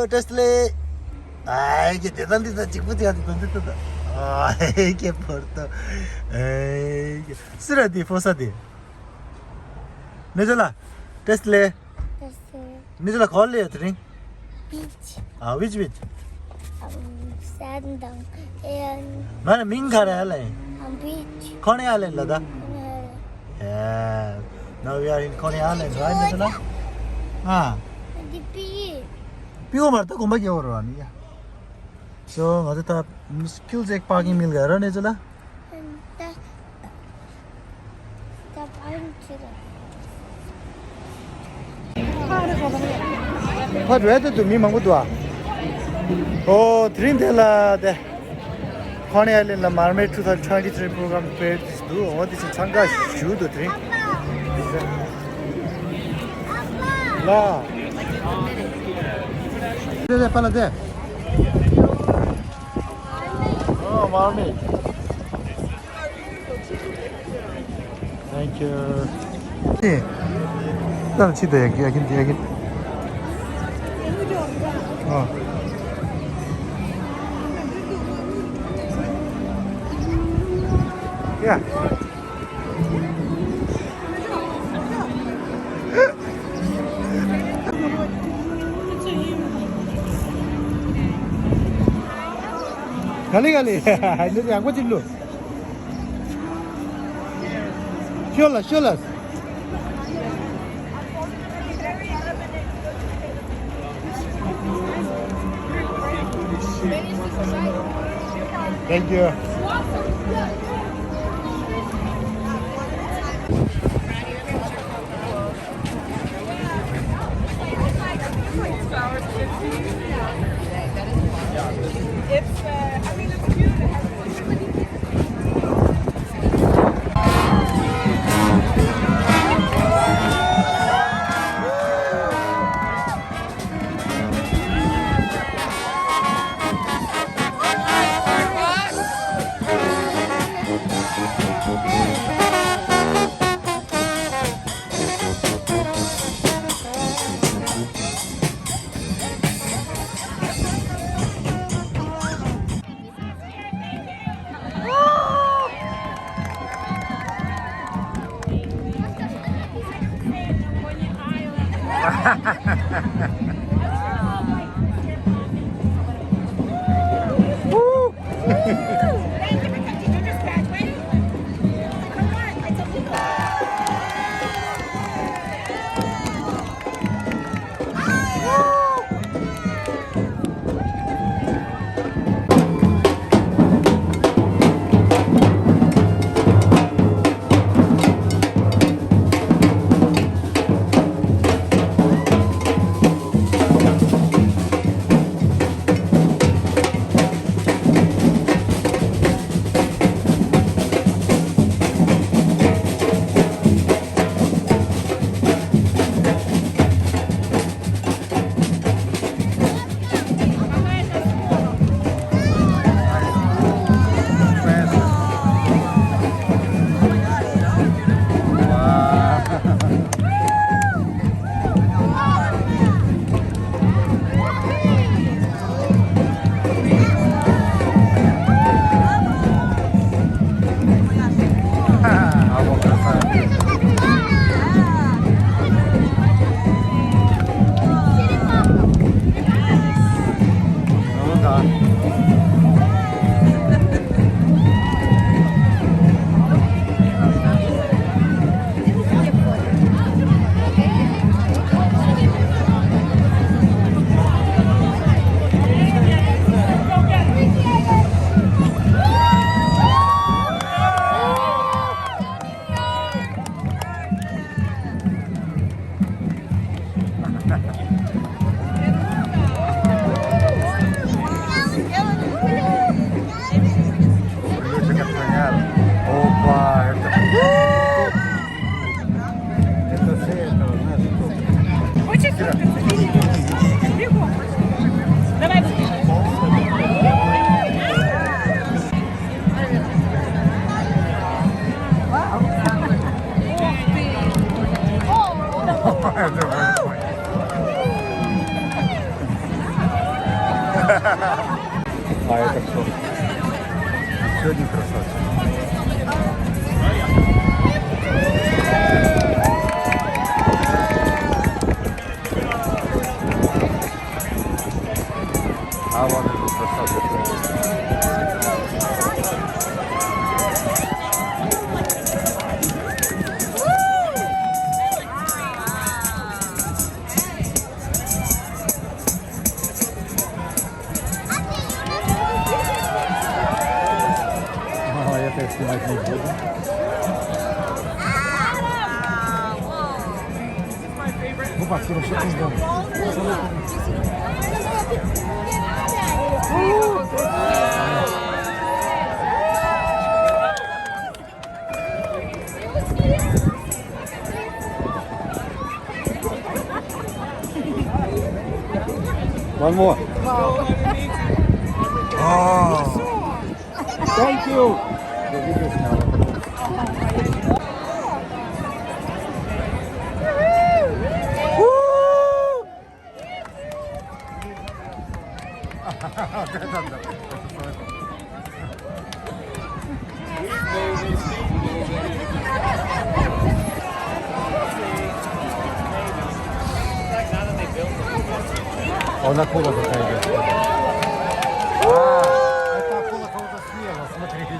Tesla. Ay, que te dan esta chiquita de contento. Ay, qué porto. Ay, Surati, Fosati. Nizala, Tesla. Nizala call it, ring. Beach. Ah, which beach? Sandang. And Man, Mingara Island. beach. Coney Island, Lada. Yeah. Now we are in Coney Island, right, Nizala? Ah. The beach. पिओ मारता घुमा के और रानी या सो हजुर त मुश्किल से एक पार्किंग मिल गया र नेजला And the punch. What weather to me mangu dua oh dream dela de Coney Island la Mermaid 2023 program prepared this do what is changa shoot the dream la de pala de oh Mermaid thank you 네 난 치대 여긴 야 갈리 이제 양고 질로 쇼라 Thank you. А это кто? Еще один красавчик. А вон этот красавчик. Это я снимать не буду. Ну, пап, ты вообще не знаешь. One more. Oh, thank you. Он акула такая идет. Это акула кого-то съела, смотри, идет.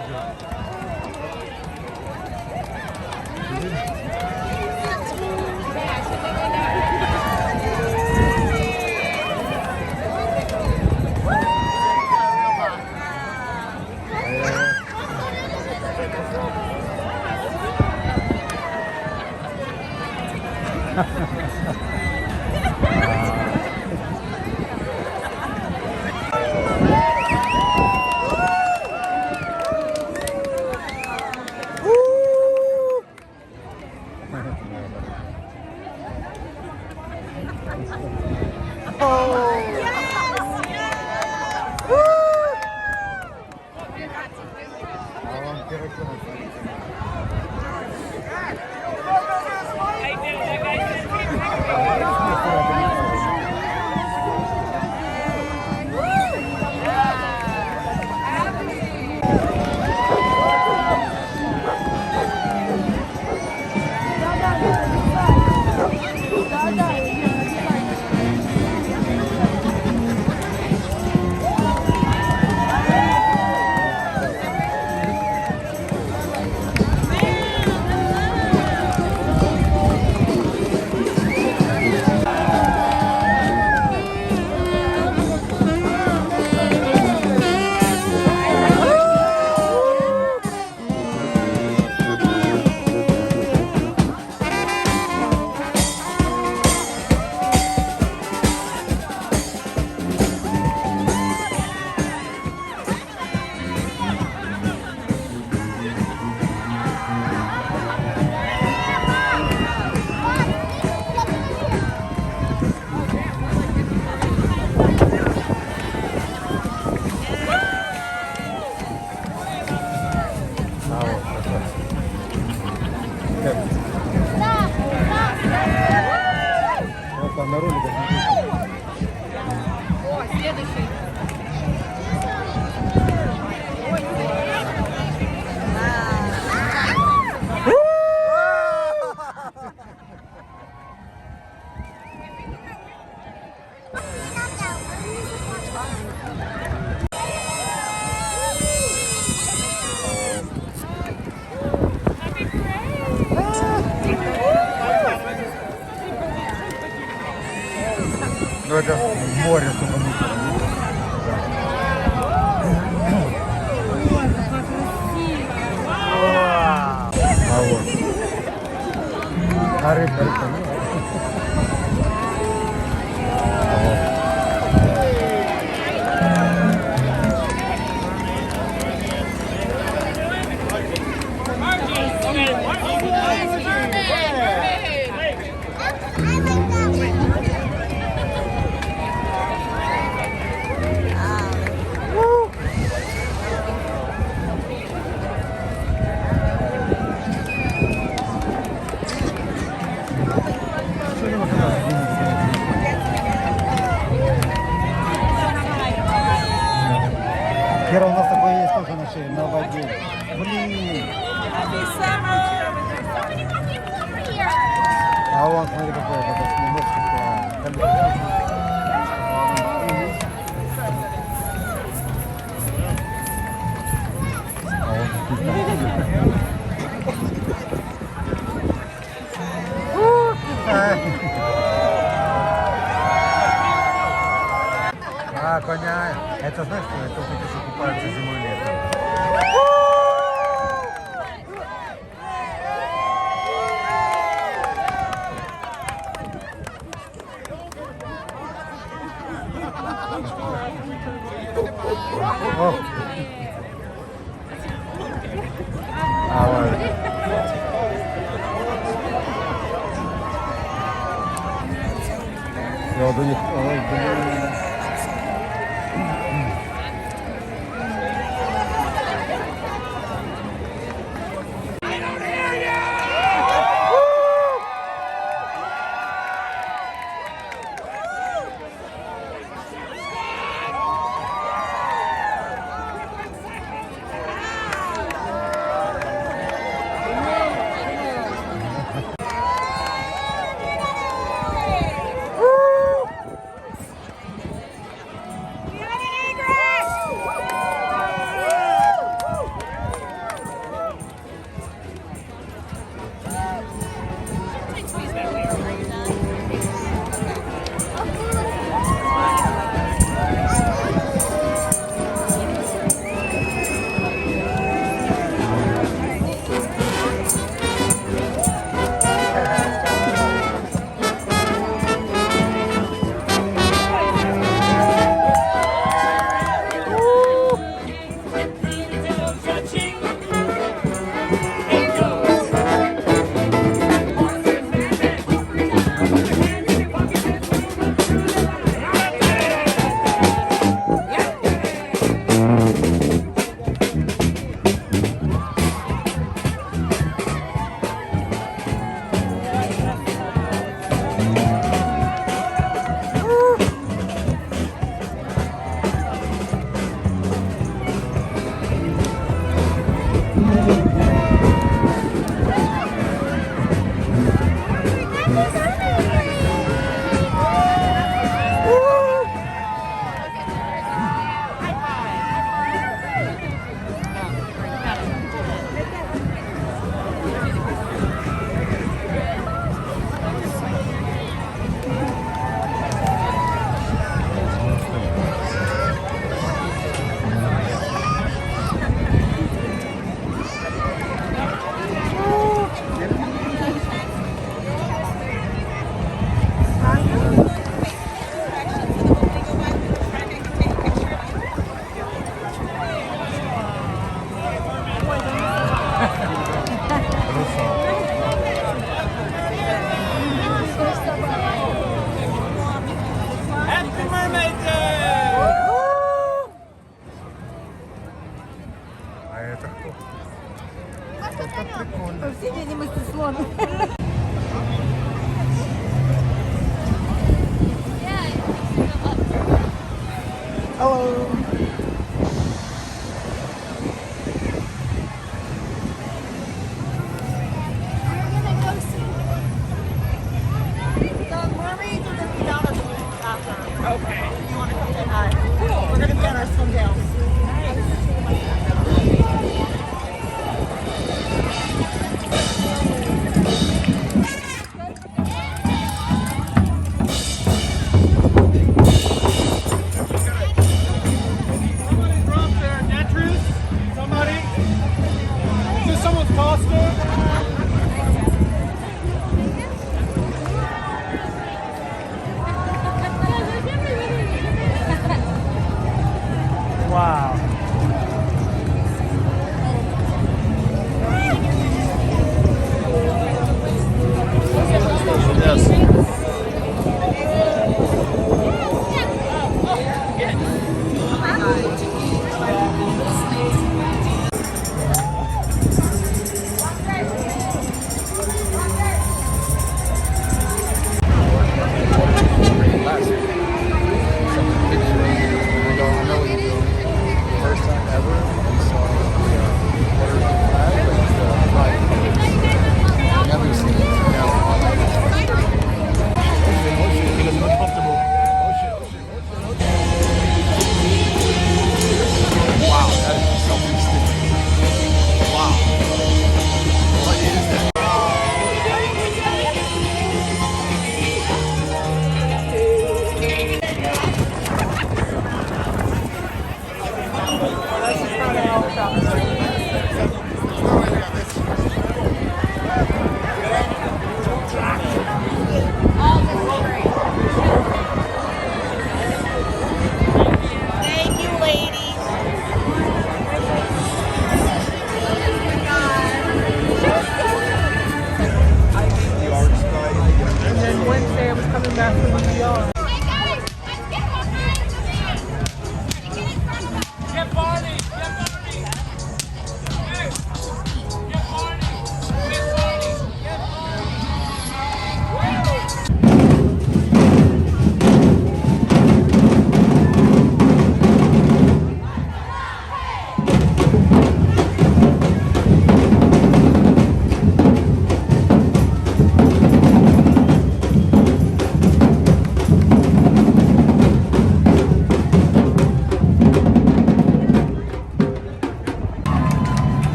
На роликах. О, следующий. Ну это море сумануто. А вот. А рыбка, Кира, у нас такое есть тоже на шее, на воде. Блин. А вон, смотри, какой это немножко. А, коня. Это знаешь, что это только что купаются зимой и летом. О. А, ладно. Я вот у них... Ой, блин. Happy Mermaid Day! А это кто? Это прикольно. По всей видимости, слон. Hello. The mermaids are going to be down at the beach after. Okay. If you want to come say hi. Cool. We're going to be on our swim down. Somebody drop their netruce. Somebody. Is this someone's costume? Wow. I know what you're doing. First time.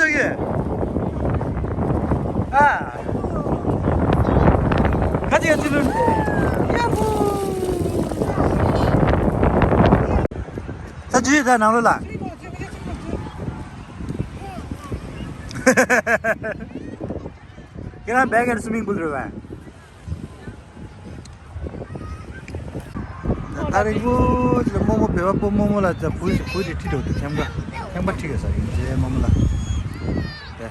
저기. 아. 가지가 주는데. 야호. 자, 주위 다 나올라. 그냥 배에는 스밍풀 들어가. 다른 거 진짜 뭐뭐 배워본 뭐뭐라 진짜 부이 튀려 행바 튀겨서 이제 뭐뭐라. 네.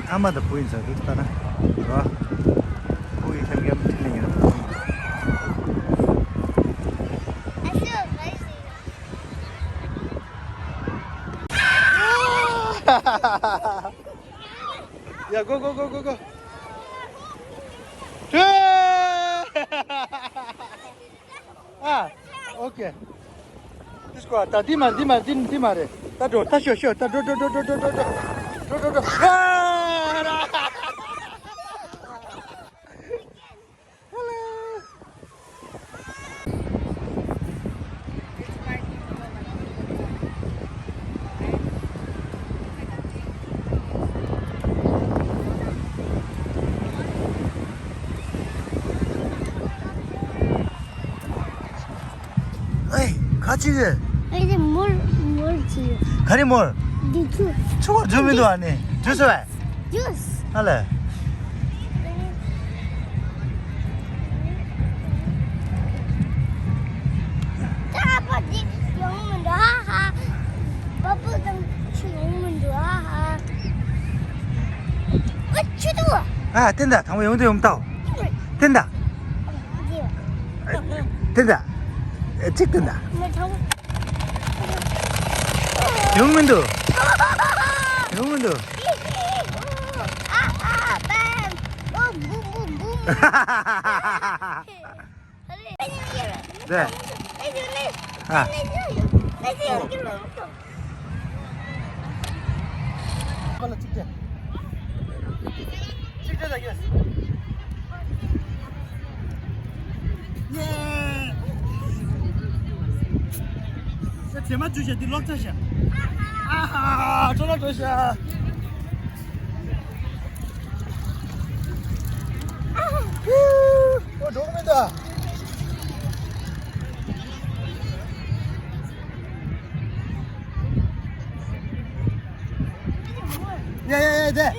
아마도 부인서 그렇다나. 와. 부이 행감 튀리는 거. 야, 고고고고고. 아, 오케이. 디스코, 다 디마레. 다 줘, 다 쉬어. 다 줘. 에이, 같이 가. 이제 뭘 지요? 가리 뭘? 네 주스. 저거 주민도 아니. 주스 왜? 주스. 할래? 아버지 영문도 하하. 아빠랑 영문도 하하. 추도. 아, 된다. 당분 영도 용다. 된다. 된다. 찍든다. 영문도. 네. 아. 빨리 찍자. 찍자 자기. 예. 자, 제만 주셔. 니 럭자셔. 아하, 전화 주셔. 녹음이다. 네. 네.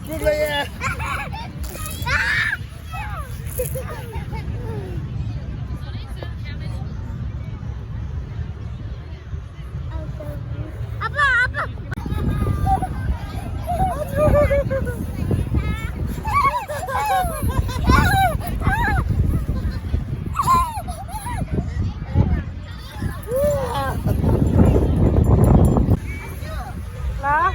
굽라야. 아빠. 나?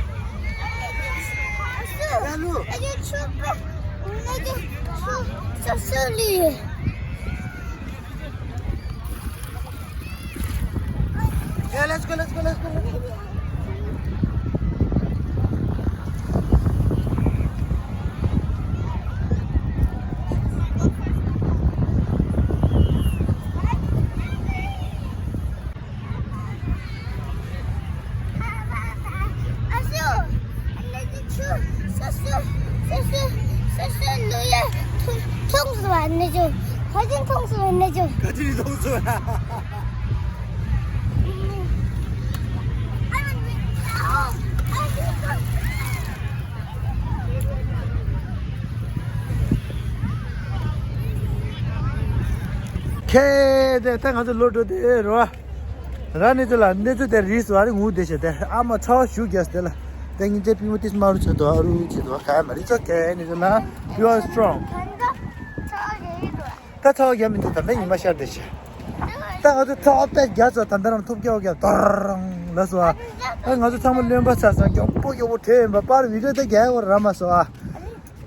아주 춥다. 아주 소리. Yeah, let's go. 통수 안 내줘. 거진 통수 안 내줘. 거진이 동수야. 오케이 땡 아주 로드데 로 라니들라 내주데 리스와리 우데시데 아마 차 슈게스텔라 땡 이제 비무티스 마루쳐도 아루치도 카마리서 케니들라 you are strong 간다. 저기로. 타차기 하면 된다 땡이 마셔야 되시 딱 아주 톱에 겨서 단단한 톱겨오게 따랑 나서 땡 아주 참을 렘바사서 겹보기 못해 바로 위로데 개고 라마서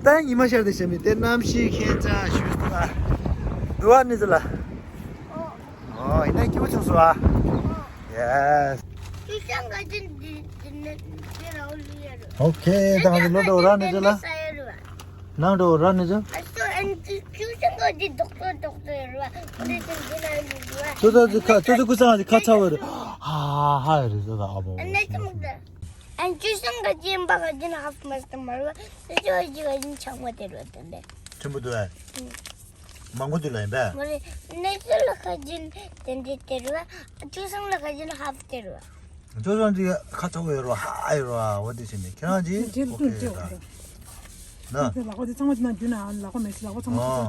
땡이 마셔야 되시 밑에 남시 케자 슈스타 누아니들라 이내 기분 좋아. Yes. 주상 가진 내가 올리려. Okay, 당근 너도 오라니들라. 나도 오라니죠? 주상 가진 doktor 우리 지나는 저도 그상하지 카차워를. 하이르다 아버. 내 좀다. 안 주상 가진 바가진 하프 마스터 말로 저기 가진 장마대로 왔던데. 전부 다. 망고들라 임바. 머리 내슬로 가진 덴데테로와 주상로 가진 하프테로와. 저런지 카차워로 하이로와 어디시니? ken하지? 오케이. 나. 라고 대창하지만 주나 라고 메시라고 정말